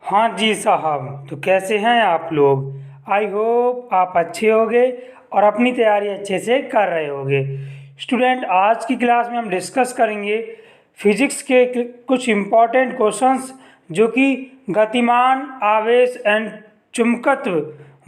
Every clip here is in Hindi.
हाँ जी साहब, तो कैसे हैं आप लोग। आई होप आप अच्छे होंगे और अपनी तैयारी अच्छे से कर रहे होंगे। स्टूडेंट, आज की क्लास में हम डिस्कस करेंगे फिजिक्स के कुछ इम्पॉर्टेंट क्वेश्चंस जो कि गतिमान, आवेश एंड चुंबकत्व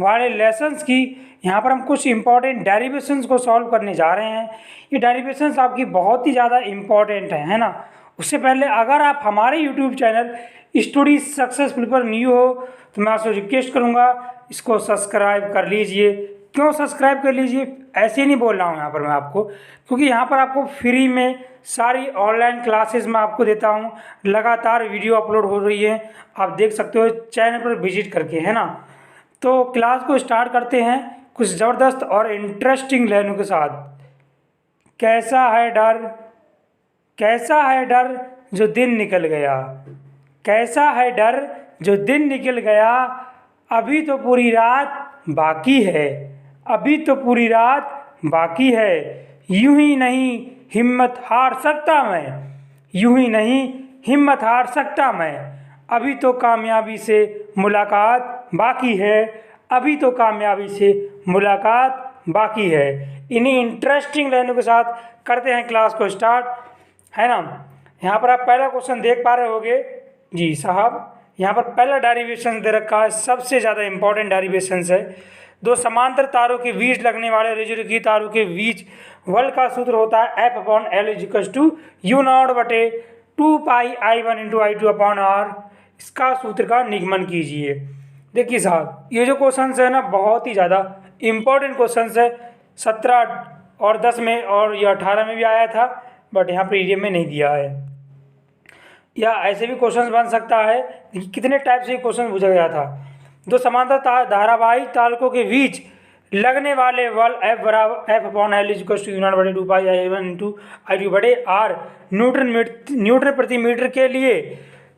वाले लेसन्स की। यहाँ पर हम कुछ इम्पॉर्टेंट डेरिवेशंस को सॉल्व करने जा रहे हैं। ये डेरिवेशंस आपकी बहुत ही ज़्यादा इम्पॉर्टेंट है ना। उससे पहले अगर आप हमारे यूट्यूब चैनल स्टडी सक्सेसफुल पर न्यू हो तो मैं आपसे रिक्वेस्ट करूंगा इसको सब्सक्राइब कर लीजिए। क्यों सब्सक्राइब कर लीजिए, ऐसे नहीं बोल रहा हूँ यहाँ पर मैं आपको, क्योंकि यहाँ पर आपको फ्री में सारी ऑनलाइन क्लासेस मैं आपको देता हूँ। लगातार वीडियो अपलोड हो रही है, आप देख सकते हो चैनल पर विजिट करके, है ना। तो क्लास को स्टार्ट करते हैं कुछ ज़बरदस्त और इंटरेस्टिंग लाइनों के साथ। कैसा है डर, कैसा है डर जो दिन निकल गया, कैसा है डर जो दिन निकल गया, अभी तो पूरी रात बाकी है, अभी तो पूरी रात बाकी है, यूं ही नहीं हिम्मत हार सकता मैं, यूं ही नहीं हिम्मत हार सकता मैं, अभी तो कामयाबी से मुलाकात बाकी है, अभी तो कामयाबी से मुलाकात बाकी है। इन्हीं इंटरेस्टिंग लाइनों के साथ करते हैं क्लास को स्टार्ट, है ना। यहाँ पर आप पहला क्वेश्चन देख पा रहे होंगे जी साहब। यहाँ पर पहला डेरिवेशन दे रखा है, सबसे ज़्यादा इंपॉर्टेंट डेरिवेशन है। दो समांतर तारों के बीच लगने वाले रेजुलेकी तारों के बीच बल का सूत्र होता है F/L इजिकल्स टू यू नॉट बटे 2πI1 into I2 upon R। इसका सूत्र का निगमन कीजिए। देखिए साहब, ये जो क्वेश्चन है ना, बहुत ही ज़्यादा इंपॉर्टेंट क्वेश्चन है। 17 और 10 में और ये 18 में भी आया था, बट यहाँ पर ईडीएम में नहीं दिया है। या ऐसे भी क्वेश्चन बन सकता है। कितने टाइप से क्वेश्चन पूछा गया था। दो समांतर धारावाहिक तारकों के बीच लगने वाले बल F/L इक्वल्स टू U0 बटे 2πI1 इंटू I2 बटे R न्यूटन प्रति मीटर के लिए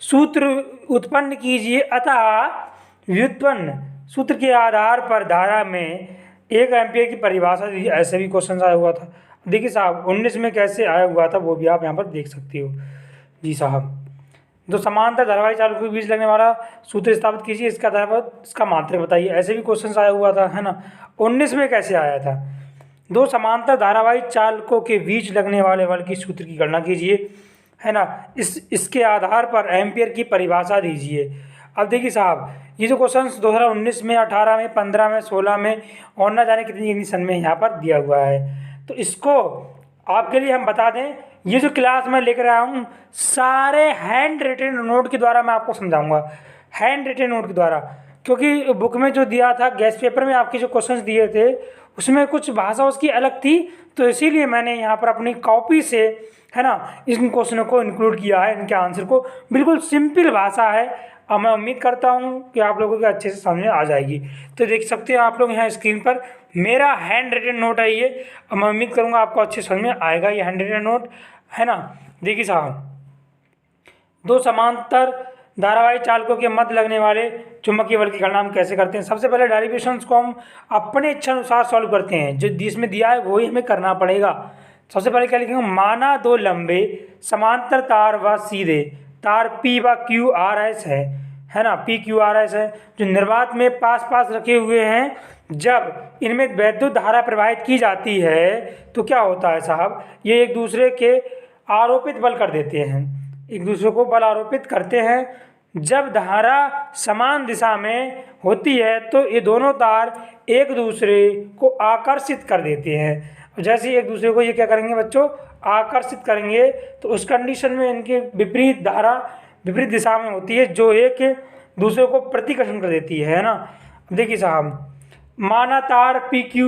सूत्र उत्पन्न कीजिए। अतः व्युत्पन्न सूत्र के आधार पर धारा में 1 एम्पियर की परिभाषा दी। ऐसे भी क्वेश्चन आया हुआ था। देखिए साहब, 19 में कैसे आया हुआ था वो भी आप यहाँ पर देख सकते हो जी साहब। दो समांतर धारावाहिक चालकों के बीच लगने वाला सूत्र स्थापित कीजिए, इसका आधार पर इसका मात्रक बताइए। ऐसे भी क्वेश्चन आया हुआ था, है ना। 19 में कैसे आया था। दो समांतर धारावाहिक चालकों के बीच लगने वाले बल की सूत्र की गणना कीजिए, है ना। इसके आधार पर एम्पियर की परिभाषा दीजिए। अब देखिए साहब, ये जो क्वेश्चन 2019 में, 18 में, 15 में, 16 में और न जाने कितनी सन में यहाँ पर दिया हुआ है। तो इसको आपके लिए हम बता दें, ये जो क्लास में लेकर आया हूँ सारे हैंड रिटन नोट के द्वारा मैं आपको समझाऊंगा, हैंड रिटन नोट के द्वारा। क्योंकि बुक में जो दिया था, गेस्ट पेपर में आपके जो क्वेश्चंस दिए थे, उसमें कुछ भाषा उसकी अलग थी, तो इसीलिए मैंने यहाँ पर अपनी कॉपी से, है ना, इन क्वेश्चनों को इंक्लूड किया है। इनके आंसर को बिल्कुल सिंपल भाषा है और मैं उम्मीद करता हूँ कि आप लोगों को अच्छे से समझ में आ जाएगी। तो देख सकते हैं आप लोग यहाँ स्क्रीन पर मेरा हैंड रिटन नोट है ये, और मैं उम्मीद करूँगा आपको अच्छे समझ में आएगा ये हैंड रिटन नोट, है ना। देखिए साहब, दो समांतर धारावाहिक चालकों के मध्य लगने वाले चुंबकीय बल की गणना हम कैसे करते हैं। सबसे पहले डेरिवेशंस को हम अपने इच्छा अनुसार सॉल्व करते हैं, जो जिसमें दिया है वही हमें करना पड़ेगा। सबसे पहले क्या लिखेंगे, माना दो लंबे समांतर तार व सीधे तार P व QRS है ना, PQRS है, जो निर्वात में पास पास रखे हुए हैं। जब इनमें वैद्युत धारा प्रवाहित की जाती है तो क्या होता है साहब, ये एक दूसरे के आरोपित बल कर देते हैं, एक दूसरे को बल आरोपित करते हैं। जब धारा समान दिशा में होती है तो ये दोनों तार एक दूसरे को आकर्षित कर देते हैं। जैसे एक दूसरे को ये क्या करेंगे बच्चों, आकर्षित करेंगे, तो उस कंडीशन में इनके विपरीत धारा विपरीत दिशा में होती है, जो एक दूसरे को प्रतिकर्षण कर देती है ना। देखिए साहब, माना तार PQ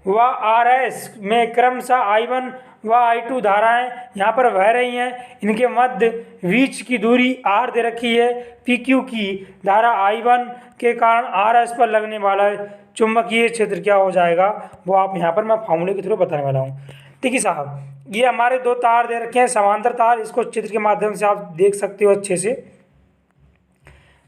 व RS में क्रमशः I1 व I2 धाराएं यहाँ पर बह रही हैं। इनके मध्य बीच की दूरी R दे रखी है। PQ की धारा I1 के कारण RS पर लगने वाला चुंबकीय क्षेत्र क्या हो जाएगा, वो आप यहाँ पर मैं फार्मूले के थ्रू बताने वाला हूँ। देखिए साहब, ये हमारे दो तार दे रखे हैं, समांतर तार। इसको चित्र के माध्यम से आप देख सकते हो अच्छे से।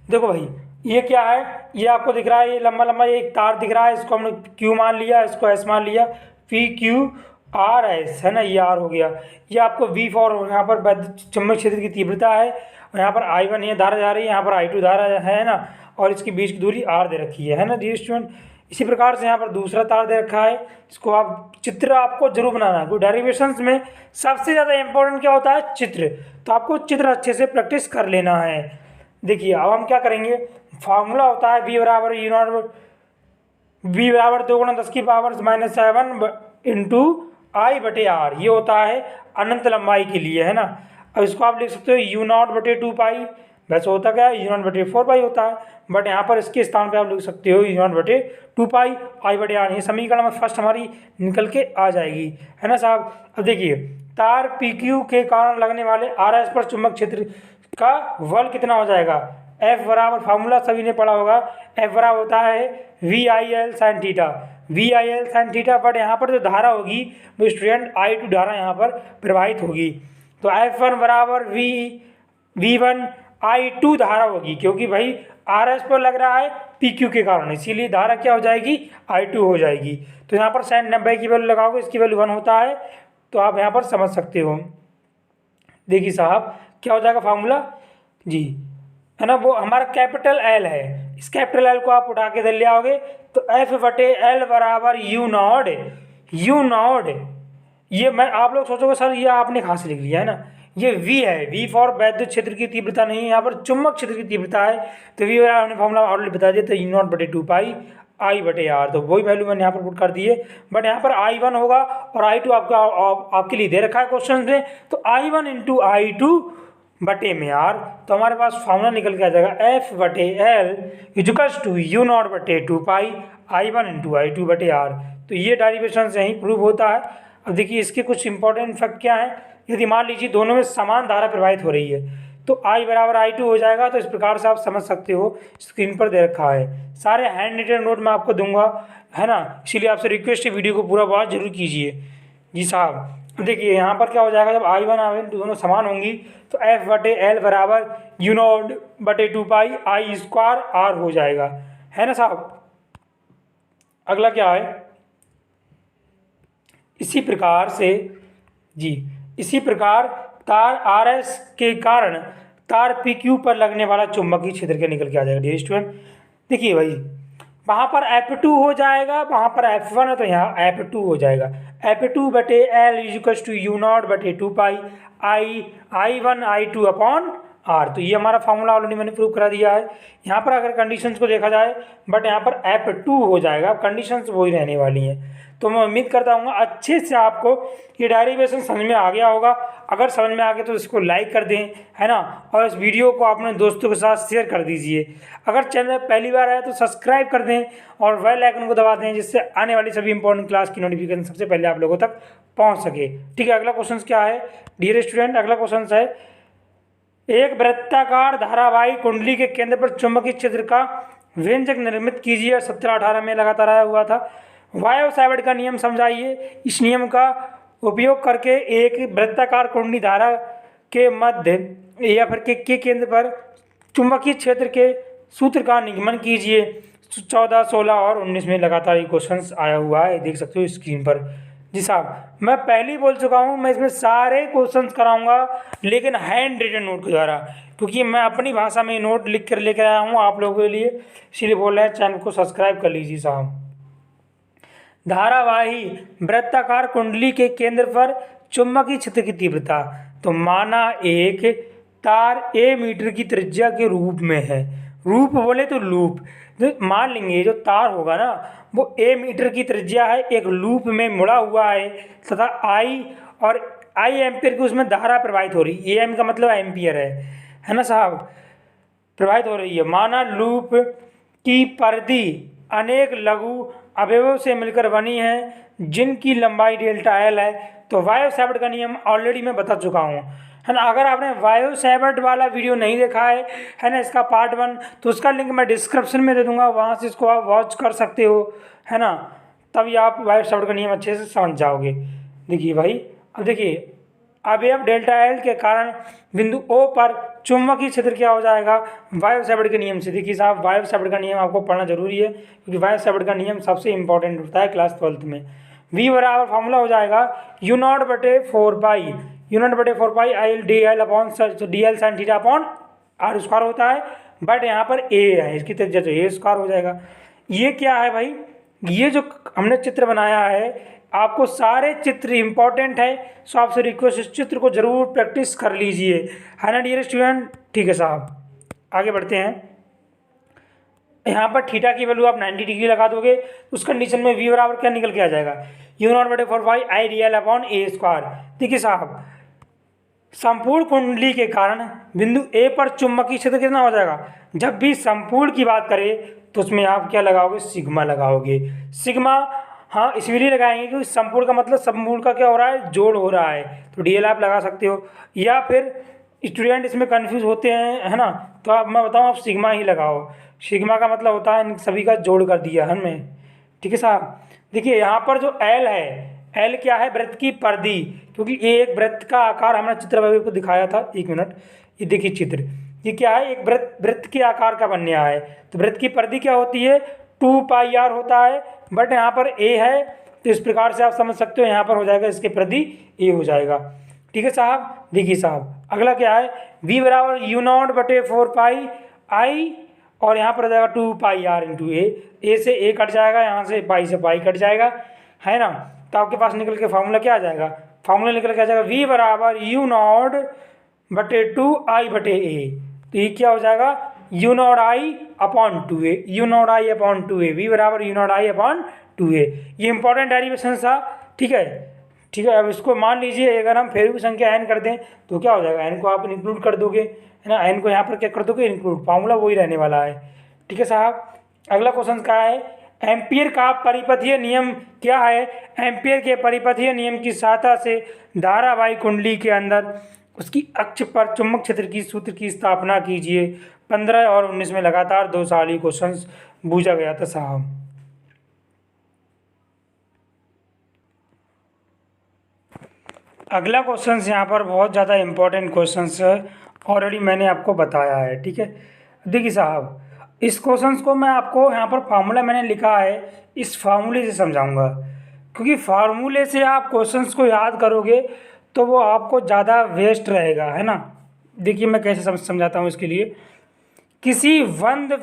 देखो भाई, ये क्या है, ये आपको दिख रहा है, ये लंबा लंबा एक तार दिख रहा है, इसको हमने Q मान लिया, इसको S मान लिया। PQ आर एस है ना, ये आर हो गया। ये आपको वी फॉर यहाँ पर चुंबक क्षेत्र की तीव्रता है, और यहाँ पर I1 ये धारा जा रही है, यहाँ पर I2 धारा है ना, और इसके बीच की दूरी आर दे रखी है ना डियर स्टूडेंट। इसी प्रकार से यहाँ पर दूसरा तार दे रखा है, इसको आप चित्र आपको जरूर बनाना है। कोई डेरिवेशंस में सबसे ज़्यादा इंपॉर्टेंट क्या होता है? चित्र। तो आपको चित्र अच्छे से प्रैक्टिस कर लेना है। देखिए अब हम क्या करेंगे, फार्मूला होता है V बराबर यू नॉट, V बराबर 2 गुणा 10 की पावर -7 इंटू आई बटे आर, ये होता है अनंत लंबाई के लिए है ना। अब इसको आप लिख सकते हो यू नॉट बटे 2 पाई, वैसे होता क्या है, यू नॉट बटे 4 पाई होता है, बट यहाँ पर इसके स्थान पे आप लिख सकते हो यू नॉट बटे 2 पाई आई बटे आर। ये समीकरण में फर्स्ट हमारी निकल के आ जाएगी है ना साहब। अब देखिए तार PQ के कारण लगने वाले RS पर चुंबक क्षेत्र का बल कितना हो जाएगा? F बराबर, फार्मूला सभी ने पढ़ा होगा, F बराबर होता है VIL sine theta, VIL sine theta. But यहाँ पर जो धारा होगी वो स्टूडेंट I2 धारा यहाँ पर प्रवाहित होगी, तो F1 बराबर V1 I2 धारा होगी, क्योंकि भाई RS पर लग रहा है PQ के कारण, इसीलिए धारा क्या हो जाएगी? I2 हो जाएगी। तो यहाँ पर साइन 90 की वैल्यू लगाओगे, इसकी वैल्यू 1 होता है, तो आप यहाँ पर समझ सकते हो। देखिए साहब क्या हो जाएगा फार्मूला जी, है ना, वो हमारा कैपिटल L है, इस कैपिटल L को आप उठा के इधर ले आओगे तो F बटे L बराबर यू नॉट, ये मैं आप लोग सोचोगे सर ये आपने कहाँ से लिख लिया है ना, ये V है, V फॉर वैद्युत क्षेत्र की तीव्रता नहीं है, यहाँ पर चुंबक क्षेत्र की तीव्रता है, तो V हमने फॉर्मूला ऑलरेडी बता दिया, तो यू नॉट बटे 2 पाई आई बटे आर, तो वही वैल्यू मैंने यहाँ पर पुट कर दी है। बट यहाँ पर I1 होगा और I2 आपके लिए दे रखा है क्वेश्चन में, तो I1 इंटू I2 बटे में आर, तो हमारे पास फॉर्मूला निकल के आ जाएगा F बटे L equals to U naught बटे 2 पाई I1 इंटू I2 बटे आर। तो ये डेरिवेशन से ही प्रूव होता है। अब देखिए इसके कुछ इंपॉर्टेंट फैक्ट क्या है, यदि मान लीजिए दोनों में समान धारा प्रवाहित हो रही है तो I बराबर I2 हो जाएगा। तो इस प्रकार से आप समझ सकते हो, स्क्रीन पर दे रखा है, सारे हैंड रिटन नोट मैं आपको दूंगा है ना, इसीलिए आपसे रिक्वेस्ट है वीडियो को पूरा वॉच जरूर कीजिए जी साहब। देखिए यहाँ पर क्या हो जाएगा, जब I1 I2 दोनों समान होंगी तो F बटे L बराबर यू नॉट बटे 2 पाई आई स्क्वायर आर हो जाएगा, है ना साहब। अगला क्या है, इसी प्रकार से जी, इसी प्रकार तार RS के कारण तार PQ पर लगने वाला चुंबकीय क्षेत्र के निकल के आ जाएगा डियर स्टूडेंट। देखिए भाई वहाँ पर F2 हो जाएगा, वहाँ पर F1 है तो यहाँ F2 हो जाएगा, F2 बटे L equals to U naught बटे 2 पाई I1 I2 अपॉन आर। तो ये हमारा फॉर्मूला ऑलरेडी मैंने प्रूव करा दिया है। यहाँ पर अगर कंडीशंस को देखा जाए, बट यहाँ पर F2 हो जाएगा, कंडीशंस वही रहने वाली हैं। तो मैं उम्मीद करता हूँ अच्छे से आपको ये डेरिवेशन समझ में आ गया होगा। अगर समझ में आ गया तो इसको लाइक कर दें है ना, और इस वीडियो को अपने दोस्तों के साथ शेयर कर दीजिए। अगर चैनल पहली बार आया तो सब्सक्राइब कर दें और बेल आइकन को दबा दें, जिससे आने वाली सभी इंपॉर्टेंट क्लास की नोटिफिकेशन सबसे पहले आप लोगों तक पहुँच सके। ठीक है, अगला क्वेश्चन क्या है डियर स्टूडेंट, अगला क्वेश्चन है, एक वृत्ताकार धारावाही कुंडली के केंद्र पर चुंबकीय क्षेत्र का व्यंजक निर्मित कीजिए। 17-18 में लगातार आया हुआ था। वायव सावर्ट का नियम समझाइए। इस नियम का उपयोग करके एक वृत्ताकार कुंडली धारा के मध्य या फिर के केंद्र पर चुंबकीय क्षेत्र के सूत्र का निगमन कीजिए। 14, 16 और 19 में लगातार ये क्वेश्चन आया हुआ है, देख सकते हो स्क्रीन पर। जी साहब, मैं पहले ही बोल चुका हूँ, मैं इसमें सारे क्वेश्चंस कराऊंगा लेकिन हैंड रिटन नोट के द्वारा, क्योंकि मैं अपनी भाषा में नोट लिख कर लेकर आया हूँ आप लोगों के लिए, इसीलिए बोल रहे हैं चैनल को सब्सक्राइब कर लीजिए साहब। धारावाही वृत्ताकार कुंडली के केंद्र पर चुंबकीय क्षेत्र की तीव्रता, तो माना एक तार a मीटर की त्रिज्या के रूप में है, रूप बोले तो लूप, जो मान लेंगे जो तार होगा ना वो a मीटर की त्रिज्या है, एक लूप में मुड़ा हुआ है तथा I एम्पियर की उसमें धारा प्रवाहित हो रही है। AM का मतलब एम्पियर है ना साहब, प्रवाहित हो रही है। माना लूप की परिधि अनेक लघु अवयवों से मिलकर बनी है जिनकी लंबाई डेल्टा L है। तो वायव सावर्ट का नियम ऑलरेडी मैं बता चुका हूँ है ना। अगर आपने वायव सावर्ट वाला वीडियो नहीं देखा है ना, इसका पार्ट 1, तो उसका लिंक मैं डिस्क्रिप्शन में दे दूंगा, वहाँ से इसको आप वॉच कर सकते हो है ना, तभी आप वायव सावर्ट का नियम अच्छे से समझ जाओगे। देखिए भाई, अब देखिए अवयव डेल्टा L के कारण बिंदु O पर चुंबकीय क्षेत्र क्या हो जाएगा वायव सावर्ट के नियम से। देखिए साहब, वायव सावर्ट का नियम आपको पढ़ना जरूरी है, क्योंकि वायव सावर्ट का नियम सबसे इंपॉर्टेंट होता है क्लास 12th में। V बराबर फॉर्मूला हो जाएगा यू नॉट बटे 4 पाई, यू नॉट बटे 4 pi I d l upon d l sine theta upon r square होता है, बट यहाँ पर ए है, इसकी त्रिज्या तो ए स्क्वायर हो जाएगा। ये क्या है भाई, ये जो हमने चित्र बनाया है, आपको सारे चित्र इंपॉर्टेंट है, सो आपसे रिक्वेस्ट इस चित्र को जरूर प्रैक्टिस कर लीजिए, है ना डियर स्टूडेंट। ठीक है साहब, आगे बढ़ते हैं। यहाँ पर थीटा की वैल्यू आप 90 डिग्री लगा दोगे, उस कंडीशन में V बराबर क्या निकल के आ जाएगा, यू नॉट बटे 4 pi I d l upon a square. देखिए साहब, संपूर्ण कुंडली के कारण बिंदु ए पर चुंबकीय क्षेत्र कितना हो जाएगा, जब भी संपूर्ण की बात करें तो उसमें आप क्या लगाओगे, सिग्मा लगाओगे। सिग्मा हाँ इसलिए लगाएंगे क्योंकि संपूर्ण का मतलब संपूर्ण का क्या हो रहा है, जोड़ हो रहा है, तो डीएल आप लगा सकते हो, या फिर स्टूडेंट इसमें कंफ्यूज होते हैं, है ना, तो आप मैं बताऊँ आप सिग्मा ही लगाओ। सिग्मा का मतलब होता है इन सभी का जोड़ कर दिया है हमें। ठीक है साहब, देखिए यहाँ पर जो एल है, एल क्या है, वृत्त की परिधि, क्योंकि ये एक वृत्त का आकार हमने चित्र में को दिखाया था, एक मिनट, ये देखिए चित्र, ये क्या है, एक वृत्त के आकार का बन गया है, तो वृत्त की परिधि क्या होती है, 2 पाई आर होता है, बट यहाँ पर ए है, तो इस प्रकार से आप समझ सकते हो, यहाँ पर हो जाएगा इसकी परिधि ए हो जाएगा। ठीक है साहब, देखिए साहब अगला क्या है, V बराबर यू नॉट बटे 4 पाई आई, और यहाँ पर हो जाएगा 2 पाई आर इंटू ए से ए कट जाएगा, यहाँ से पाई से पाई कट जाएगा, है ना, तो आपके पास निकल के फार्मूला क्या आ जाएगा, फार्मूला निकल के आ जाएगा V बराबर यू नॉट बटे 2 आई बटे ए, तो ये क्या हो जाएगा, you naught I upon 2a, you naught I upon 2a, V बराबर you naught I upon 2a। ये इंपॉर्टेंट डेरिवेशन था। ठीक है, ठीक है, अब इसको मान लीजिए अगर हम फिर भी संख्या n कर दें तो क्या हो जाएगा, n को आप इंक्लूड कर दोगे, है ना, n को यहाँ पर क्या कर दोगे, इंक्लूड, फार्मूला वही रहने वाला है। ठीक है साहब, अगला क्वेश्चन क्या है, एम्पियर का परिपथीय नियम क्या है, एम्पियर के परिपथीय नियम की सहायता से धारावाही कुंडली के अंदर उसकी अक्ष पर चुंबक क्षेत्र की सूत्र की स्थापना कीजिए। 15 और 19 में लगातार 2 साल ही क्वेश्चन पूछा गया था साहब। अगला क्वेश्चन यहाँ पर बहुत ज़्यादा इम्पोर्टेंट क्वेश्चन है, ऑलरेडी मैंने आपको बताया है। ठीक है, देखिए साहब, इस क्वेश्चन को मैं आपको यहाँ पर फार्मूला मैंने लिखा है, इस फार्मूले से समझाऊंगा, क्योंकि फार्मूले से आप क्वेश्चंस को याद करोगे तो वो आपको ज़्यादा वेस्ट रहेगा, है ना। देखिए मैं कैसे समझाता हूँ इसके लिए, किसी बंद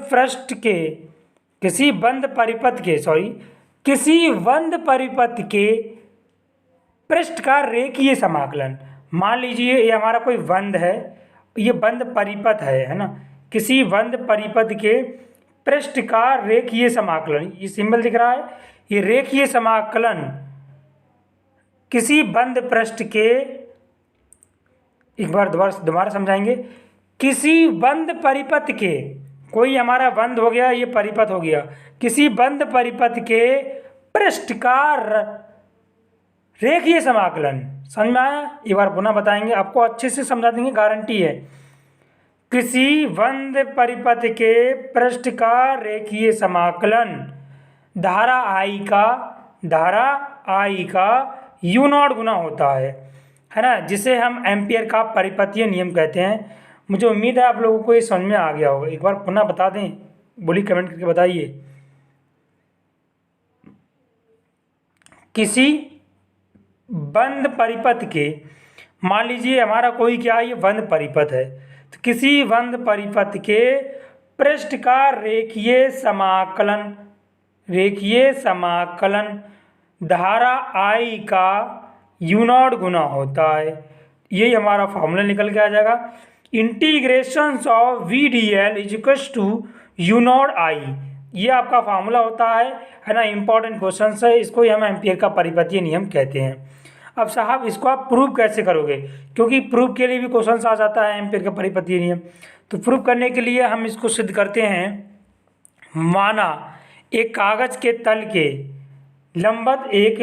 परिपथ के पृष्ठ का रेखीय समाकलन, मान लीजिए ये हमारा कोई बंद है, ये बंद परिपथ है ना, किसी बंद परिपथ के पृष्ठ का रेखीय समाकलन, ये सिंबल दिख रहा है, ये रेखीय समाकलन किसी बंद पृष्ठ के, एक बार दोबारा समझाएंगे, किसी बंद परिपथ के, कोई हमारा बंद हो गया, ये परिपथ हो गया, किसी बंद परिपथ के पृष्ठ का रेखीय समाकलन, समझ में आया, एक बार पुनः बताएंगे, आपको अच्छे से समझा देंगे, गारंटी है। किसी बंद परिपथ के पृष्ठ का रेखीय समाकलन धारा आई का यू नॉट गुना होता है ना, जिसे हम एम्पियर का परिपथीय नियम कहते हैं। मुझे उम्मीद है आप लोगों को ये समझ में आ गया होगा, एक बार पुनः बता दें, बोलिए कमेंट करके बताइए। किसी बंद परिपथ के, मान लीजिए हमारा कोई क्या, ये बंद परिपथ है, तो किसी बंद परिपथ के पृष्ठ का रेखीय समाकलन धारा आई का यू नॉट गुना होता है, यही हमारा फॉर्मूला निकल के आ जाएगा। Integration of V D L इजिकल्स to U naught I, ये आपका फार्मूला होता है ना, इंपॉर्टेंट क्वेश्चन है, इसको ही हम एम्पियर का परिपथीय नियम कहते हैं। अब साहब इसको आप प्रूव कैसे करोगे, क्योंकि प्रूव के लिए भी क्वेश्चन आ जाता है एम्पियर का परिपथीय नियम, तो प्रूव करने के लिए हम इसको सिद्ध करते हैं। माना एक कागज के तल के लंबवत एक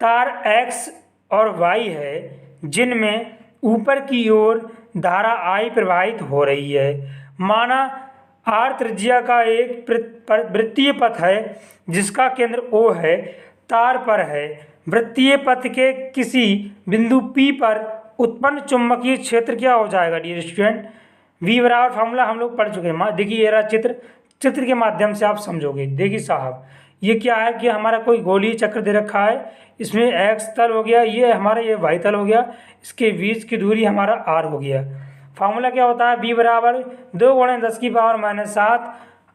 तार x और y है, जिनमें ऊपर की ओर धारा I प्रवाहित हो रही है। माना r त्रिज्या का एक वृत्तीय पथ है जिसका केंद्र O है, तार पर है। वृत्तीय पथ के किसी बिंदु P पर उत्पन्न चुंबकीय क्षेत्र क्या हो जाएगा डियर स्टूडेंट, V बराबर फार्मूला हम लोग पढ़ चुके हैं। देखिए ये रहा चित्र के माध्यम से आप समझोगे। देखिए साहब, ये क्या है कि हमारा कोई गोलीय चक्र दे रखा है, इसमें एक्स तल हो गया, ये हमारा ये वाई तल हो गया, इसके बीच की दूरी हमारा आर हो गया। फार्मूला क्या होता है, बी बराबर 2 × 10⁻⁷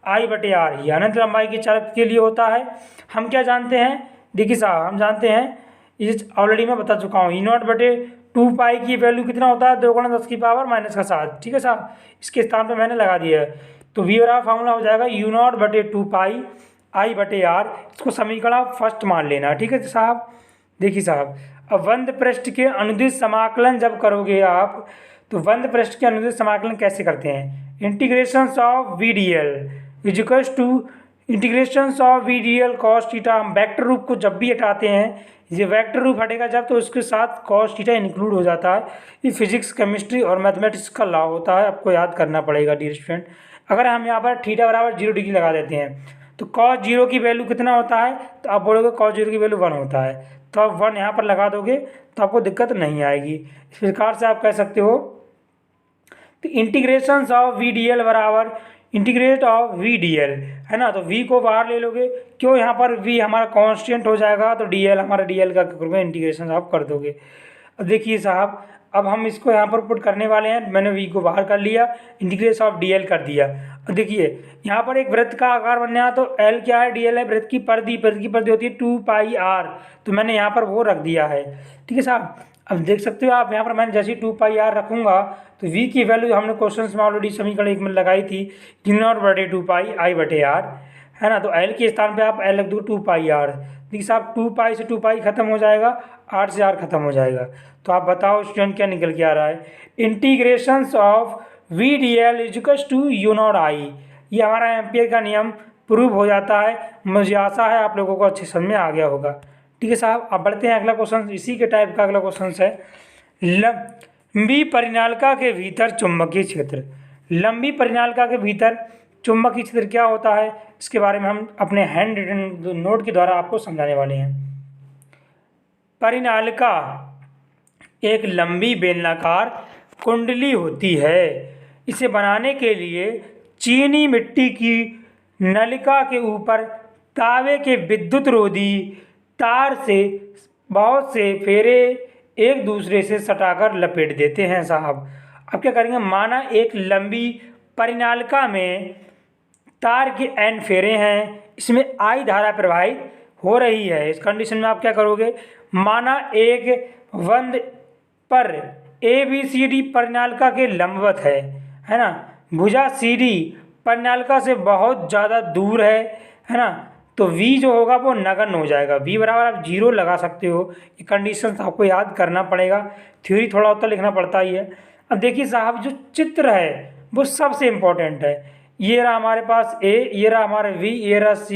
आई बटे आर, ये अनंत लंबाई की चालक के लिए होता है। हम क्या जानते हैं, देखिए साहब हम जानते हैं, ये ऑलरेडी मैं बता चुका हूँ, E0 बटे 2 पाई की वैल्यू कितना होता है, 2 × 10⁻⁷ ठीक है साहब, इसके स्थान पे मैंने लगा दिया है। तो वी बराबर फार्मूला हो जाएगा U0 बटे 2 पाई आई बटे आर, इसको समीकरण फर्स्ट मान लेना, ठीक है साहब। देखिए साहब, अब बंद पृष्ठ के अनुदिश समाकलन जब करोगे आप, तो बंद पृष्ठ के अनुदिश समाकलन कैसे करते हैं, integration of V D L इजिकल्स to integration of V D L cos theta. हम वेक्टर रूप को जब भी हटाते हैं, ये वेक्टर रूप हटेगा जब, तो उसके साथ कॉस थीटा इंक्लूड हो जाता है। ये फिजिक्स, केमिस्ट्री और मैथमेटिक्स का लॉ होता है, आपको याद करना पड़ेगा डियर स्टूडेंट। अगर हम यहाँ पर थीटा बराबर 0 डिग्री लगा देते हैं, तो कॉस 0 की वैल्यू कितना होता है, तो आप बोलोगे कॉस 0 की वैल्यू 1 होता है, तो आप 1 यहाँ पर लगा दोगे तो आपको दिक्कत नहीं आएगी। इस प्रकार से आप कह सकते हो, तो integration of V D L बराबर integrate of V D L, है ना, तो v को बाहर ले लोगे, क्यों, यहाँ पर v हमारा कांस्टेंट हो जाएगा, तो डी एल हमारा डी एल का करोगे इंटीग्रेशन आप कर दोगे। अब देखिए साहब, अब हम इसको यहाँ पर पुट करने वाले हैं, मैंने v को बाहर कर लिया, इंटीग्रेशन ऑफ डी एल कर दिया। अब देखिए यहाँ पर एक वृत्त का आकार बनने आया, तो l क्या है, डी एल है वृत्त की परिधि, वृत्त की परिधि होती है 2 पाई r, तो मैंने यहाँ पर वो रख दिया है, ठीक है साहब। अब देख सकते हो आप यहाँ पर मैंने जैसे ही 2 पाई r रखूँगा, तो v की वैल्यू हमने क्वेश्चन में ऑलरेडी समीकरण 1 में लगाई थी, E0 बटे 2 पाई आई बटे आर, है ना, तो l के स्थान पे आप l रख दो 2 पाई r। देखिए साहब 2 पाई से 2 पाई खत्म हो जाएगा, r से r खत्म हो जाएगा, तो आप बताओ स्टूडेंट क्या निकल के आ रहा है, integration of V D L इजिकल्स to U0 I, ये हमारा एम्पियर का नियम प्रूव हो जाता है। मुझे आशा है आप लोगों को अच्छे समझ में आ गया होगा, ठीक है साहब। अब बढ़ते हैं अगला क्वेश्चन, इसी के टाइप का अगला क्वेश्चन है, लंबी परिनालिका के भीतर चुंबकीय क्षेत्र। लंबी परिनालिका के भीतर चुंबकीय क्षेत्र क्या होता है, इसके बारे में हम अपने हैंड रिटन नोट के द्वारा आपको समझाने वाले हैं। परिनालिका एक लंबी बेलनाकार कुंडली होती है, इसे बनाने के लिए चीनी मिट्टी की नलिका के ऊपर तांबे के विद्युत रोधी तार से बहुत से फेरे एक दूसरे से सटाकर लपेट देते हैं साहब। अब क्या करेंगे, माना एक लंबी परिनालिका में तार के n फेरे हैं, इसमें I धारा प्रवाहित हो रही है। इस कंडीशन में आप क्या करोगे, माना एक बंद पर ABCD परिनालिका के लंबवत है ना, भुजा CD परिनालिका से बहुत ज़्यादा दूर है ना, तो V जो होगा वो नगण्य हो जाएगा। V बराबर आप 0 लगा सकते हो, ये कंडीशन आपको याद करना पड़ेगा, थ्योरी थोड़ा होता लिखना पड़ता ही है। अब देखिए साहब, जो चित्र है वो सबसे इम्पोर्टेंट है। ये रहा हमारे पास A, ये रहा हमारा V, ये रहा C,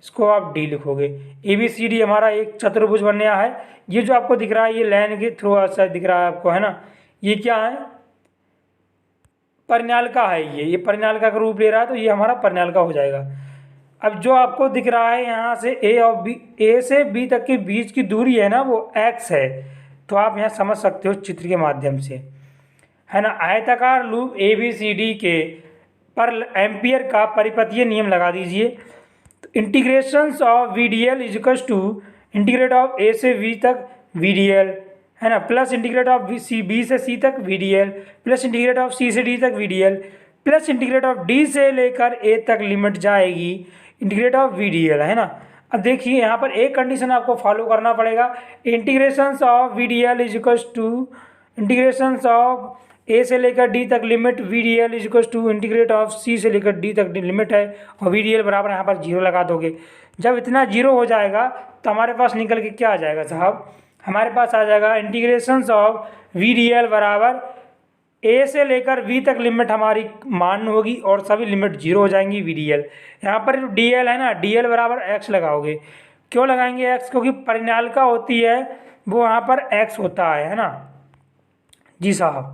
इसको आप D लिखोगे। ABCD हमारा एक चतुर्भुज बनने है। ये जो आपको दिख रहा है, ये लाइन के थ्रू ऐसा दिख रहा है आपको, है ना, ये क्या है, परिनालिका है, ये परिनालिका का रूप ले रहा है, तो ये हमारा परिनालिका हो जाएगा। अब जो आपको दिख रहा है यहाँ से A से B तक के बीच की दूरी है ना, वो x है, तो आप यहाँ समझ सकते हो चित्र के माध्यम से, है ना। आयताकार लूप ABCD के पर एम्पियर का परिपथीय नियम लगा दीजिए। तो integration of V D L इजिकल्स to integrate of A से V तक वी डी एल, है ना, प्लस इंटीग्रेट ऑफ B से C तक V D L, plus integrate of C से D तक V D L, plus integrate of D से लेकर A तक लिमिट जाएगी integrate of V D L, है ना। अब देखिए यहाँ पर एक कंडीशन आपको फॉलो करना पड़ेगा, integration of V D L इजिकल्स to integration of A से लेकर D तक limit V D L इजिकल्स to integrate of C से लेकर D तक लिमिट है, और वी डी एल बराबर यहाँ पर 0 लगा दोगे। जब इतना 0 हो जाएगा तो हमारे पास निकल के क्या आ जाएगा साहब, हमारे पास आ जाएगा integration of V D L बराबर A से लेकर V तक लिमिट हमारी मान होगी और सभी लिमिट 0 हो जाएंगी वी डी एल। यहाँ पर जो डी एल है ना, डी एल बराबर x लगाओगे। क्यों लगाएंगे x, क्योंकि परिनालिका होती है वो यहाँ पर x होता है ना जी साहब।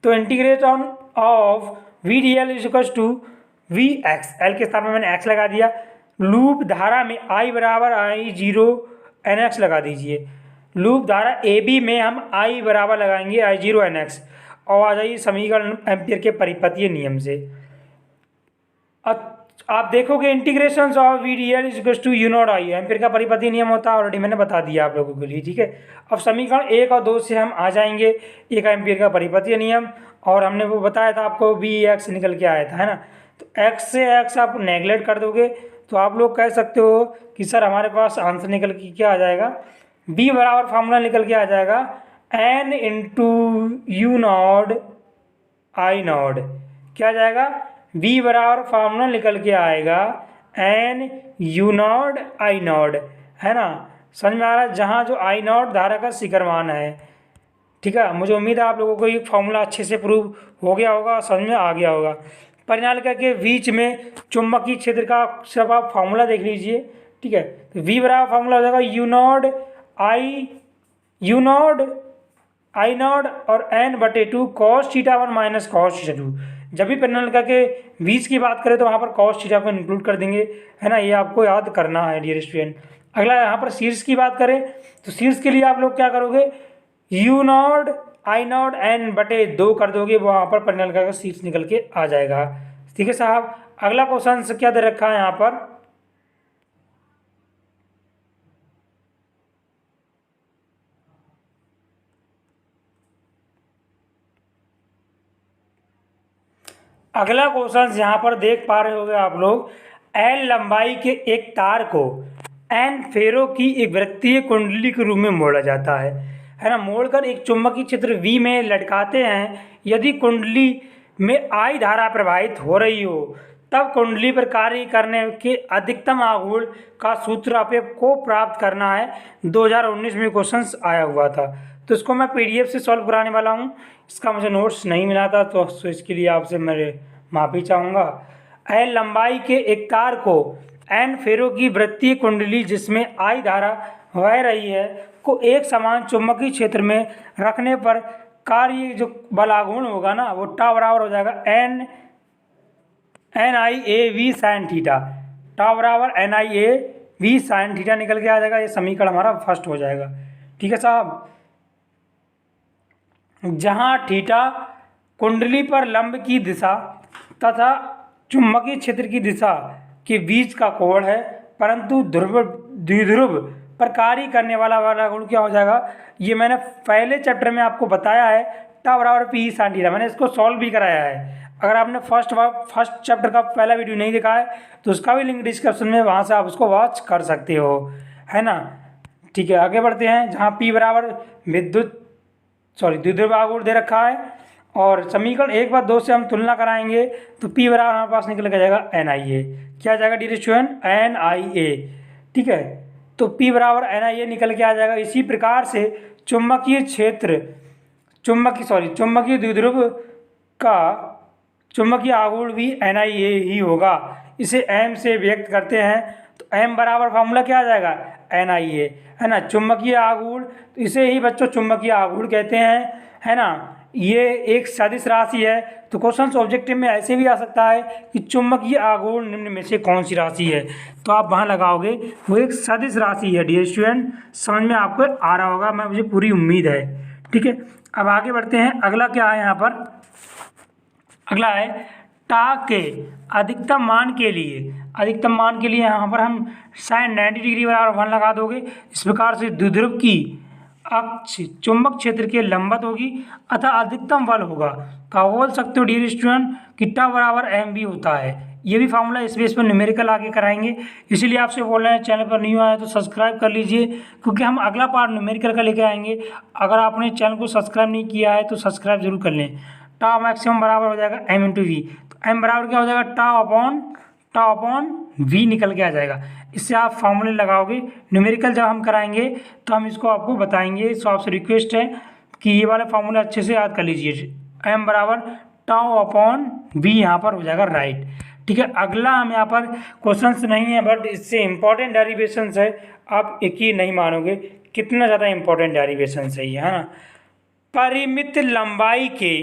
तो integration of V D L इजिकल्स to V X, L के स्थान में मैंने x लगा दिया। लूप धारा में I बराबर I0 NX लगा दीजिए। लूप धारा AB में हम I बराबर लगाएंगे I0 NX, और आ जाइए समीकरण एम्पियर के परिपथीय नियम से। अब आप देखोगे integration of V D L is to U naught I, ampere का परिपति नियम होता है, ऑलरेडी मैंने बता दिया आप लोगों के लिए, ठीक है। अब समीकरण 1 और 2 से हम आ जाएंगे, एक एम्पीयर का परिपतीय नियम, और हमने वो बताया था आपको वी एक्स निकल के आया था, है ना। तो एक्स से एक्स आप नेगलेक्ट कर दोगे तो आप लोग कह सकते हो कि सर हमारे पास आंसर निकल के क्या आ जाएगा, बी बराबर फार्मूला निकल के आ जाएगा N into U naught I naught, क्या आ जाएगा, बी बराबर फार्मूला निकल के आएगा N U naught I naught, है ना। समझ में आ रहा है, जहाँ जो आई नॉट धारा का शिखर मान है, ठीक है। मुझे उम्मीद है आप लोगों को ये फार्मूला अच्छे से प्रूव हो गया होगा, समझ में आ गया होगा। परिनालिका के बीच में चुंबकीय क्षेत्र का सिर्फ आप फार्मूला देख लीजिए, ठीक है। तो वी बराबर फार्मूला हो जाएगा यू नॉट और एन बटे 2 cos theta 1 minus cos theta 2। जब भी परिनालिका के बीच की बात करें तो वहाँ पर कॉस थीटा को इंक्लूड कर देंगे, है ना। ये आपको याद करना है डियर स्टूडेंट। अगला यहाँ पर शीर्ष की बात करें तो शीर्ष के लिए आप लोग क्या करोगे, you naught I not an बटे 2 कर दोगे, वहाँ पर परिनालिका का शीर्ष निकल के आ जाएगा, ठीक है साहब। अगला क्वेश्चन क्या दे रखा है यहाँ पर, अगला क्वेश्चन यहाँ पर देख पा रहे होगे आप लोग, एल लंबाई के एक तार को एन फेरों की एक वृत्तीय कुंडली के रूप में मोड़ा जाता है ना। मोड़कर एक चुंबकीय क्षेत्र V में लटकाते हैं। यदि कुंडली में आई धारा प्रवाहित हो रही हो तब कुंडली पर कार्य करने के अधिकतम आघूर्ण का सूत्र आपको प्राप्त करना है। 2019 में क्वेश्चन आया हुआ था, तो इसको मैं PDF से सॉल्व कराने वाला हूँ। इसका मुझे नोट्स नहीं मिला था तो इसके लिए आपसे मैं माफ़ी चाहूँगा। एल लंबाई के एक तार को एन फेरों की वृत्तीय कुंडली जिसमें आई धारा बह रही है को एक समान चुंबकीय क्षेत्र में रखने पर कार्य जो बल आघूर्ण होगा ना वो टा बराबर हो जाएगा N I A V sine theta. टा बराबर N I A V sine theta निकल के आ जाएगा। ये समीकरण हमारा फर्स्ट हो जाएगा, ठीक है साहब। जहाँ थीटा कुंडली पर लंब की दिशा तथा चुंबकीय क्षेत्र की दिशा के बीच का कोण है, परंतु द्विध्रुव पर कार्य करने वाला गुण क्या हो जाएगा, ये मैंने पहले चैप्टर में आपको बताया है, टा बराबर पी साइन थीटा। मैंने इसको सॉल्व भी कराया है। अगर आपने फर्स्ट चैप्टर का पहला वीडियो नहीं देखा है तो उसका भी लिंक डिस्क्रिप्शन में, वहाँ से आप उसको वॉच कर सकते हो, है ना। ठीक है, आगे बढ़ते हैं। जहाँ पी बराबर द्विध्रुव आघूर्ण दे रखा है और समीकरण 1 व 2 से हम तुलना कराएंगे तो P बराबर हमारे पास निकल के जाएगा NIA। क्या जाएगा डियर स्टूडेंट, NIA, ठीक है। तो P बराबर NIA निकल के आ जाएगा। इसी प्रकार से चुंबकीय द्विध्रुव का चुंबकीय आघूर्ण भी NIA ही होगा। इसे M से व्यक्त करते हैं तो M बराबर फॉर्मूला क्या आ जाएगा, NIA, है ना। चुंबकीय आघूर्ण, तो इसे ही बच्चों चुंबकीय आघूर्ण कहते हैं, है ना। ये एक सदिश राशि है। तो क्वेश्चन ऑब्जेक्टिव में ऐसे भी आ सकता है कि चुंबकीय आघूर्ण निम्न में से कौन सी राशि है, तो आप वहाँ लगाओगे वो एक सदिश राशि है। डियर स्टूडेंट, समझ में आपको आ रहा होगा, मुझे पूरी उम्मीद है, ठीक है। अब आगे बढ़ते हैं। अगला क्या है यहाँ पर, अगला है टा के अधिकतम मान के लिए यहाँ पर हम साइन 90 डिग्री बराबर 1 लगा दोगे। इस प्रकार से द्विध्रुव की अक्ष चुंबक क्षेत्र के लंबवत होगी अतः अधिकतम बल होगा। तो आप बोल सकते हो डियर स्टूडेंट कि टा बराबर MB होता है। ये भी फार्मूला इस बेस पर न्यूमेरिकल आगे कराएंगे, इसीलिए आपसे बोल रहे हैं चैनल पर न्यू आए तो सब्सक्राइब कर लीजिए, क्योंकि हम अगला पार्ट न्यूमेरिकल का लेकर आएंगे। अगर आपने चैनल को सब्सक्राइब नहीं किया है तो सब्सक्राइब जरूर कर लें। टा मैक्सिमम बराबर हो जाएगा M इंटू वी। तो M बराबर क्या हो जाएगा, टा अपॉन V निकल के आ जाएगा। इससे आप फार्मूले लगाओगे। न्यूमेरिकल जब हम कराएंगे तो हम इसको आपको बताएंगे। सो आपसे रिक्वेस्ट है कि ये वाले फार्मूले अच्छे से याद कर लीजिए। M बराबर टाउ अपॉन V यहाँ पर हो जाएगा, राइट, ठीक है। अगला हम यहाँ पर क्वेश्चंस नहीं है बट इससे इम्पोर्टेंट डेरिवेशंस है। आप यकीन नहीं मानोगे कितना ज़्यादा इम्पोर्टेंट डेरिवेशंस है ये, है ना। परिमित लंबाई के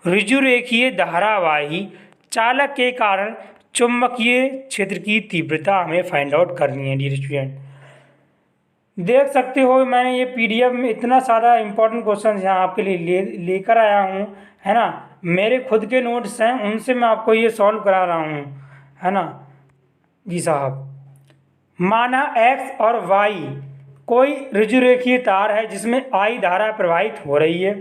ऋजुरेखीय धारावाही चालक के कारण चुंबकीय क्षेत्र की तीव्रता हमें फाइंड आउट करनी है। डियर स्टूडेंट, देख सकते हो मैंने ये PDF में इतना सारा इंपॉर्टेंट क्वेश्चन यहाँ आपके लिए लेकर आया हूँ, है ना। मेरे खुद के नोट्स हैं, उनसे मैं आपको ये सॉल्व करा रहा हूँ, है ना। जी साहब, माना x और y कोई ऋजुरेखीय तार है जिसमें I धारा प्रवाहित हो रही है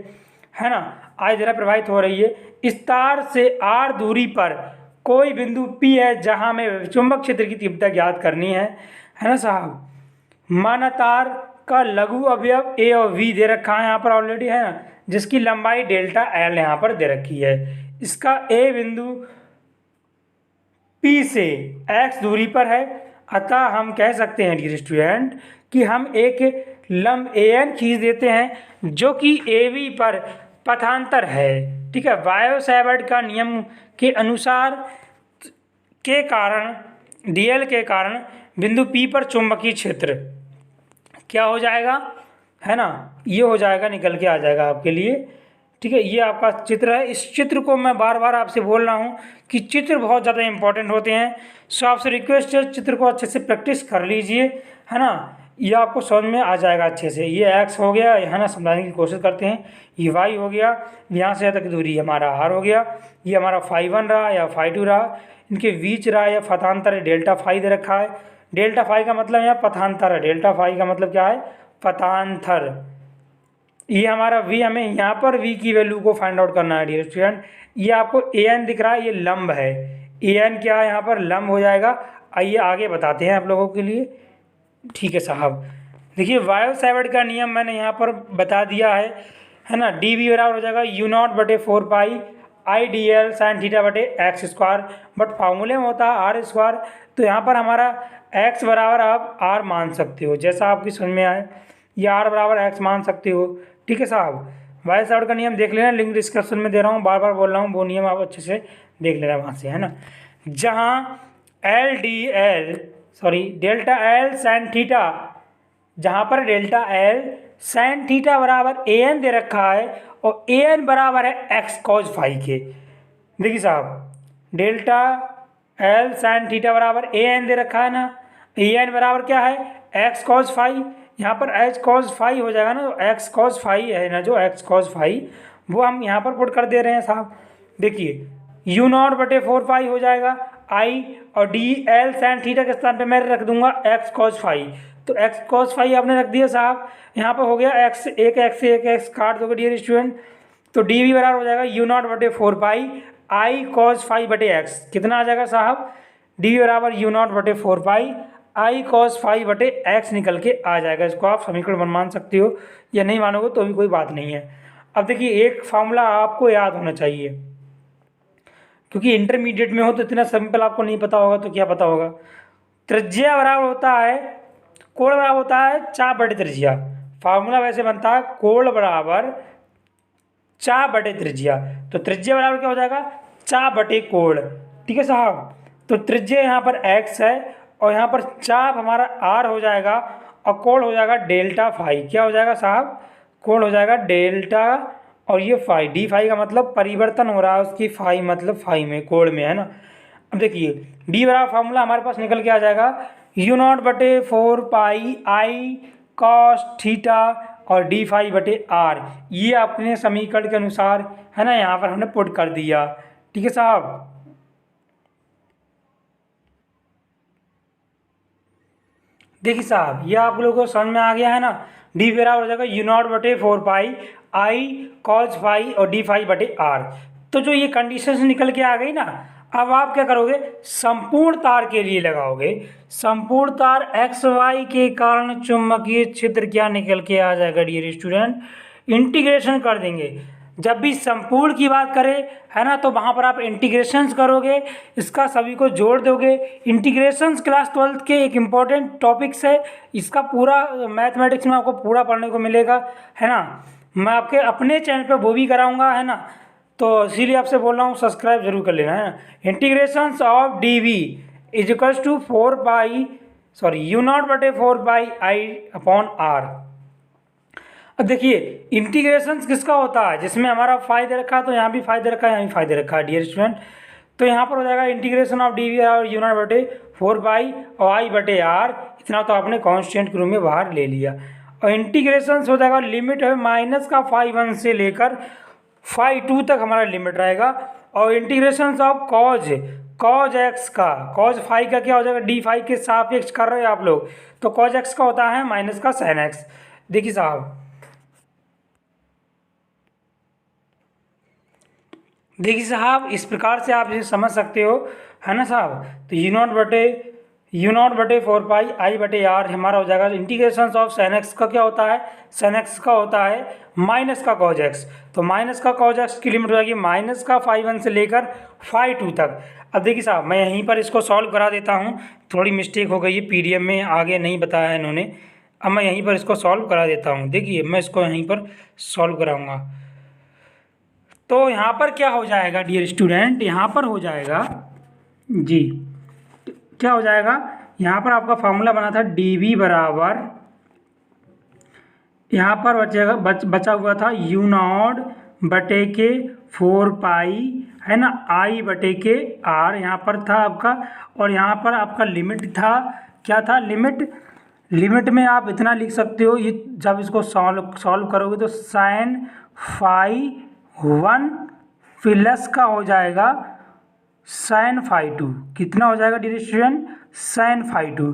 ना, I धारा प्रवाहित हो रही है। इस तार से r दूरी पर कोई बिंदु P है जहां हमें चुंबक क्षेत्र की तीव्रता ज्ञात करनी है ना साहब। माना तार का लघु अवयव A और V दे रखा है यहाँ पर ऑलरेडी, है ना, जिसकी लंबाई डेल्टा L यहाँ पर दे रखी है। इसका A बिंदु P से x दूरी पर है, अतः हम कह सकते हैं डियर स्टूडेंट कि हम एक लंब AN खींच देते हैं जो कि AB पर पथांतर है। ठीक है, बायो सैवर्ट का नियम के अनुसार के कारण DL के कारण बिंदु P पर चुंबकीय क्षेत्र क्या हो जाएगा, है ना, ये हो जाएगा, निकल के आ जाएगा आपके लिए। ठीक है, ये आपका चित्र है। इस चित्र को मैं बार बार आपसे बोल रहा हूँ कि चित्र बहुत ज़्यादा इंपॉर्टेंट होते हैं। सो आपसे रिक्वेस्ट है चित्र को अच्छे से प्रैक्टिस कर लीजिए, है ना, ये आपको समझ में आ जाएगा अच्छे से। ये x हो गया, है ना, समझाने की कोशिश करते हैं। ये y हो गया, यहाँ से यहाँ तक दूरी हमारा r हो गया। ये हमारा φ1 रहा या φ2 रहा, इनके बीच रहा या पथांतर है डेल्टा फाई दे रखा है। डेल्टा फाई का मतलब यहाँ पथांतर है, डेल्टा फाई का मतलब क्या है, पथांतर। ये हमारा v, हमें यहाँ पर v की वैल्यू को फाइंड आउट करना है डियर स्टूडेंट। ये आपको an दिख रहा है, ये लंब है। an क्या है यहाँ पर, लंब हो जाएगा। आइए आगे बताते हैं आप लोगों के लिए। ठीक है साहब, देखिए बायो सैवर्ट का नियम मैंने यहाँ पर बता दिया है ना। dv बराबर हो जाएगा u0/4 पाई IDL साइन थीटा बटे एक्स स्क्वायर, बट फार्मूले में होता है आर स्क्वायर। तो यहाँ पर हमारा x बराबर आप r मान सकते हो, जैसा आपकी समझ में आए, या r बराबर x मान सकते हो। ठीक है साहब, बायो सैवर्ट का नियम देख लेना, लिंक डिस्क्रिप्शन में दे रहा हूँ, बार बार बोल रहा हूँ, वो नियम आप अच्छे से देख लेना वहाँ से, है ना। जहाँ डेल्टा एल साइन थीटा, जहाँ पर डेल्टा एल साइन थीटा बराबर an दे रखा है और an बराबर है x कॉज फाई के। देखिए साहब, डेल्टा एल साइन थीटा बराबर an दे रखा है ना, an बराबर क्या है, x कॉज फाई। यहाँ पर h कॉज फाई हो जाएगा ना, x कॉज फाई है ना, जो x कॉज फाई वो हम यहाँ पर पुट कर दे रहे हैं साहब। देखिए u0/4 पाई हो जाएगा I, और DL साइन थीटा के स्थान पे मैं रख दूंगा x कॉस फाई। तो x कॉस फाई आपने रख दिया साहब, यहाँ पर हो गया x, एक x से एक x काट दोगे डियर स्टूडेंट। तो dv बराबर हो जाएगा u0/4 pi I cos phi बटे x। कितना आ जाएगा साहब, dv बराबर u0/4 pi I cos phi बटे x निकल के आ जाएगा। इसको आप समीकरण 1 मान सकते हो, या नहीं मानोगे तो भी कोई बात नहीं है। अब देखिए एक फार्मूला आपको याद होना चाहिए, क्योंकि इंटरमीडिएट में हो तो इतना सिंपल आपको नहीं पता होगा तो क्या पता होगा। त्रिज्या बराबर होता है, कोण बराबर होता है चाप बटे त्रिज्या। फार्मूला वैसे बनता है कोण बराबर चाप बटे त्रिज्या, तो त्रिज्या बराबर क्या हो जाएगा, चाप बटे कोण। ठीक है साहब, तो त्रिज्या यहाँ पर x है और यहाँ पर चाप हमारा r हो जाएगा और कोण हो जाएगा डेल्टा फाई। क्या हो जाएगा साहब, कोण हो जाएगा डेल्टा और ये फाई, डी फाई का मतलब परिवर्तन हो रहा है उसकी, फाई मतलब फाई में, कोण में, है ना। अब देखिए डी बराबर फार्मूला हमारे पास निकल के आ जाएगा u0/4 pi I cos theta और डी फाई बटे आर। ये अपने समीकरण के अनुसार, है ना, यहाँ पर हमने पुट कर दिया। ठीक है साहब, देखिए साहब ये आप लोगों को समझ में आ गया है ना। डी बराबर हो जाएगा u0/4 pi I cos phi और डी फाई बटे आर। तो जो ये कंडीशन निकल के आ गई ना, अब आप क्या करोगे, संपूर्ण तार के लिए लगाओगे। संपूर्ण तार एक्स वाई के कारण चुंबकीय क्षेत्र क्या निकल के आ जाएगा डियर स्टूडेंट, इंटीग्रेशन कर देंगे। जब भी संपूर्ण की बात करें, है ना, तो वहाँ पर आप इंटीग्रेशंस करोगे, इसका सभी को जोड़ दोगे। इंटीग्रेशंस क्लास 12th के एक इम्पॉर्टेंट टॉपिक्स है, इसका पूरा मैथमेटिक्स में आपको पूरा पढ़ने को मिलेगा, है ना। मैं आपके अपने चैनल पे वो भी कराऊंगा, है ना, तो इसीलिए आपसे बोल रहा हूँ सब्सक्राइब जरूर कर लेना, है ना। Integrations of dv is equals to u0/4 pi I/r। अब देखिए इंटीग्रेशन किसका होता है, जिसमें हमारा फायदे रखा है, तो यहाँ भी फायदे रखा है, यहाँ भी फायदे रखा है डियर स्टूडेंट। तो यहाँ पर हो जाएगा इंटीग्रेशन ऑफ डी वी और u0/4 पाई और I/r। इतना तो आपने कांस्टेंट के रूप में बाहर ले लिया। और इंटीग्रेशन हो जाएगा, लिमिट है माइनस का φ1 से लेकर φ2 तक हमारा लिमिट रहेगा। और इंटीग्रेशन ऑफ कॉज एक्स का, कॉज फाई का क्या हो जाएगा, डी फाई के सापेक्ष कर रहे हो आप लोग, तो कॉज एक्स का होता है माइनस का साइन एक्स। देखिए साहब, देखिए साहब, इस प्रकार से आप इसे समझ सकते हो, है ना साहब। तो यू नॉट बटे 4 पाई आई बटे आर हमारा हो जाएगा इंटीग्रेशन ऑफ साइन एक्स का क्या होता है, साइन एक्स का होता है माइनस का कॉज एक्स। तो माइनस का कॉज एक्स की लिमिट हो जाएगी माइनस का फाई 1 से लेकर फाई 2 तक। अब देखिए साहब, मैं यहीं पर इसको सॉल्व करा देता हूँ, थोड़ी मिस्टेक हो गई है, पीडीएफ में आगे नहीं बताया है इन्होंने। अब मैं यहीं पर इसको सॉल्व करा देता हूँ। देखिए मैं इसको यहीं पर सॉल्व कराऊँगा। तो यहाँ पर क्या हो जाएगा डियर स्टूडेंट, यहाँ पर हो जाएगा जी, क्या हो जाएगा, यहाँ पर आपका फॉर्मूला बना था डी वी बराबर, यहाँ पर बचेगा बचा हुआ था यू नॉट बटे के 4 पाई, है ना, आई बटे के आर यहाँ पर था आपका। और यहाँ पर आपका लिमिट था, क्या था लिमिट में आप इतना लिख सकते हो, ये जब इसको सॉल्व करोगे तो साइन फाई 1 प्लस का हो जाएगा साइन फाई 2, कितना हो जाएगा डियर स्टूडेंट, साइन फाई 2।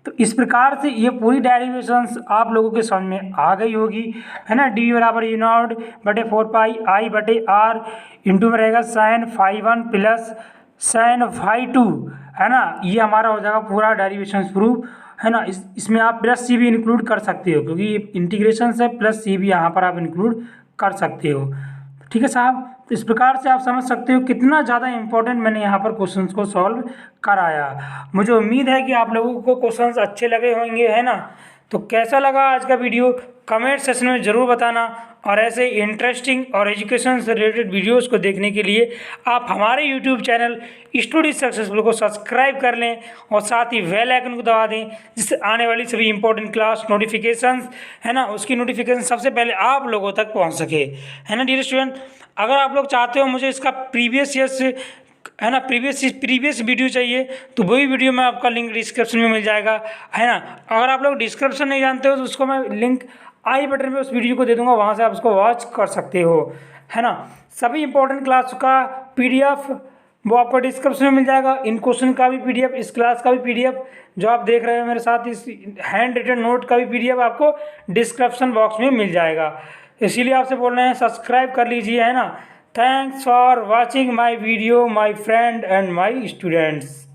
तो इस प्रकार से ये पूरी डेरिवेशंस आप लोगों के समझ में आ गई होगी, है ना। डी बराबर यू नॉट बटे 4 पाई आई बटे आर इंटू में रहेगा sine phi 1 plus sine phi 2, है ना। ये हमारा हो जाएगा पूरा डेरिवेशन प्रूफ, है ना। इसमें आप प्लस सी भी इंक्लूड कर सकते हो, क्योंकि इंटीग्रेशन से प्लस सी भी यहाँ पर आप इंक्लूड कर सकते हो। ठीक है साहब, तो इस प्रकार से आप समझ सकते हो कितना ज़्यादा इंपॉर्टेंट मैंने यहाँ पर क्वेश्चंस को सॉल्व कराया। मुझे उम्मीद है कि आप लोगों को क्वेश्चंस अच्छे लगे होंगे, है ना। तो कैसा लगा आज का वीडियो कमेंट सेक्शन में ज़रूर बताना, और ऐसे इंटरेस्टिंग और एजुकेशन से रिलेटेड वीडियोस को देखने के लिए आप हमारे यूट्यूब चैनल स्टडी सक्सेसफुल को सब्सक्राइब कर लें और साथ ही बेल आइकन को दबा दें, जिससे आने वाली सभी इंपॉर्टेंट क्लास नोटिफिकेशंस, है ना, उसकी नोटिफिकेशन सबसे पहले आप लोगों तक पहुंच सके, है ना डियर स्टूडेंट। अगर आप लोग चाहते हो मुझे इसका प्रीवियस ईयर से, है ना, प्रीवियस वीडियो चाहिए, तो वही वीडियो में आपका लिंक डिस्क्रिप्शन में मिल जाएगा, है ना। अगर आप लोग डिस्क्रिप्शन नहीं जानते हो तो उसको मैं लिंक आई बटन में उस वीडियो को दे दूंगा, वहाँ से आप उसको वॉच कर सकते हो, है ना। सभी इंपॉर्टेंट क्लास का पीडीएफ वो आपको डिस्क्रिप्शन में मिल जाएगा, इन क्वेश्चन का भी पीडीएफ, इस क्लास का भी पीडीएफ जो आप देख रहे हो मेरे साथ, इस हैंड रिटन नोट का भी पीडीएफ आपको डिस्क्रिप्शन बॉक्स में मिल जाएगा। इसीलिए आपसे बोल रहे हैं सब्सक्राइब कर लीजिए, है ना। Thanks for watching my video, my friend and my students.